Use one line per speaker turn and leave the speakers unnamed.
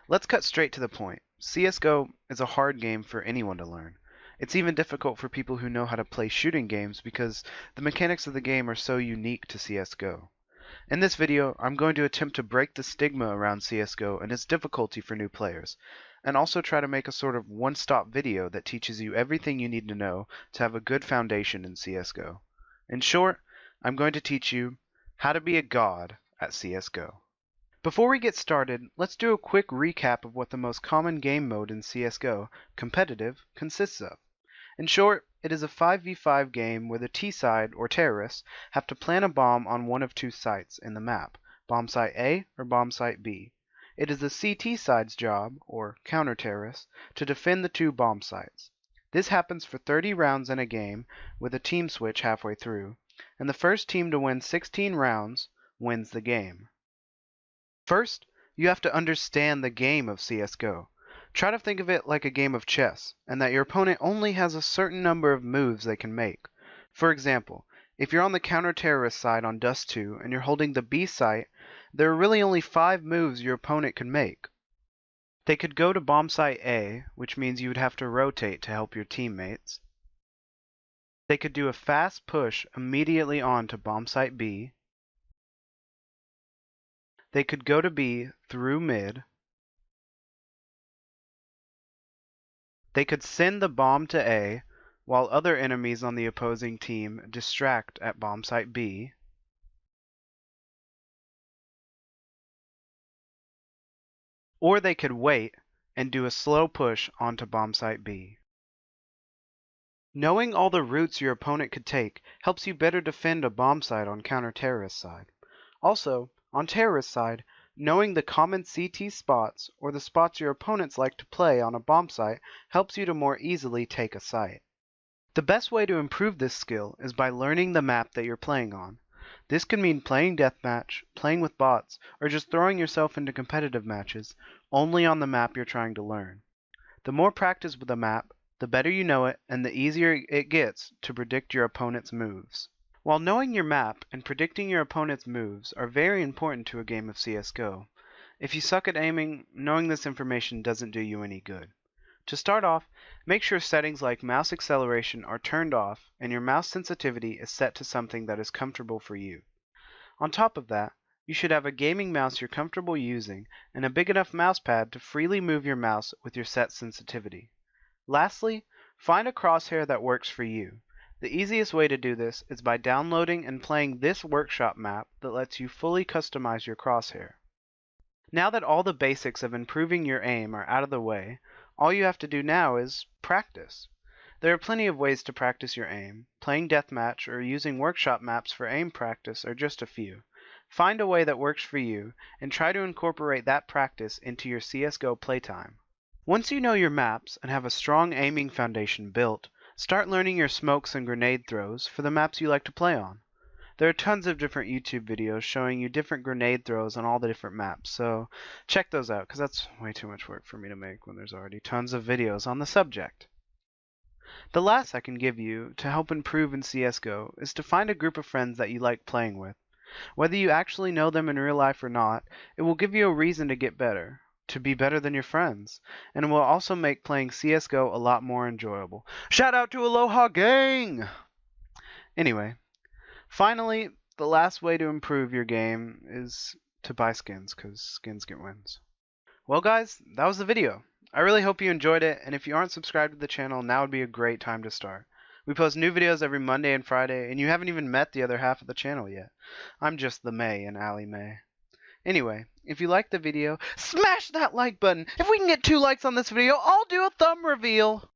Let's cut straight to the point. CSGO is a hard game for anyone to learn. It's even difficult for people who know how to play shooting games because the mechanics of the game are so unique to CSGO. In this video, I'm going to attempt to break the stigma around CSGO and its difficulty for new players, and also try to make a sort of one-stop video that teaches you everything you need to know to have a good foundation in CSGO. In short, I'm going to teach you how to be a god at CSGO. Before we get started, let's do a quick recap of what the most common game mode in CSGO, competitive, consists of. In short, it is a 5v5 game where the T-side, or terrorists, have to plant a bomb on one of two sites in the map, bomb site A or bomb site B. It is the CT side's job, or counter-terrorists, to defend the two bomb sites. This happens for 30 rounds in a game, with a team switch halfway through, and the first team to win 16 rounds wins the game. First, you have to understand the game of CSGO. Try to think of it like a game of chess, and that your opponent only has a certain number of moves they can make. For example, if you're on the counter-terrorist side on Dust 2 and you're holding the B site, there are really only 5 moves your opponent can make. They could go to bomb site A, which means you would have to rotate to help your teammates. They could do a fast push immediately on to bomb site B. They could go to B through mid. They could send the bomb to A, while other enemies on the opposing team distract at bomb site B. Or they could wait and do a slow push onto bomb site B. Knowing all the routes your opponent could take helps you better defend a bomb site on counter-terrorist side. Also, on terrorist side, knowing the common CT spots or the spots your opponents like to play on a bomb site helps you to more easily take a site. The best way to improve this skill is by learning the map that you're playing on. This can mean playing deathmatch, playing with bots, or just throwing yourself into competitive matches only on the map you're trying to learn. The more practice with a map, the better you know it and the easier it gets to predict your opponent's moves. While knowing your map and predicting your opponent's moves are very important to a game of CSGO, if you suck at aiming, knowing this information doesn't do you any good. To start off, make sure settings like mouse acceleration are turned off and your mouse sensitivity is set to something that is comfortable for you. On top of that, you should have a gaming mouse you're comfortable using and a big enough mouse pad to freely move your mouse with your set sensitivity. Lastly, find a crosshair that works for you. The easiest way to do this is by downloading and playing this workshop map that lets you fully customize your crosshair. Now that all the basics of improving your aim are out of the way, all you have to do now is practice. There are plenty of ways to practice your aim. Playing deathmatch or using workshop maps for aim practice are just a few. Find a way that works for you and try to incorporate that practice into your CSGO playtime. Once you know your maps and have a strong aiming foundation built, start learning your smokes and grenade throws for the maps you like to play on. There are tons of different YouTube videos showing you different grenade throws on all the different maps, so check those out because that's way too much work for me to make when there's already tons of videos on the subject. The last I can give you to help improve in CSGO is to find a group of friends that you like playing with. Whether you actually know them in real life or not, it will give you a reason to get better, to be better than your friends, and it will also make playing CSGO a lot more enjoyable. Shout out to Aloha Gang! Anyway, finally, the last way to improve your game is to buy skins, because skins get wins. Well guys, that was the video. I really hope you enjoyed it, and if you aren't subscribed to the channel, now would be a great time to start. We post new videos every Monday and Friday, and you haven't even met the other half of the channel yet. I'm just the May in AlyMay. Anyway, if you liked the video, smash that like button! If we can get 2 likes on this video, I'll do a thumb reveal!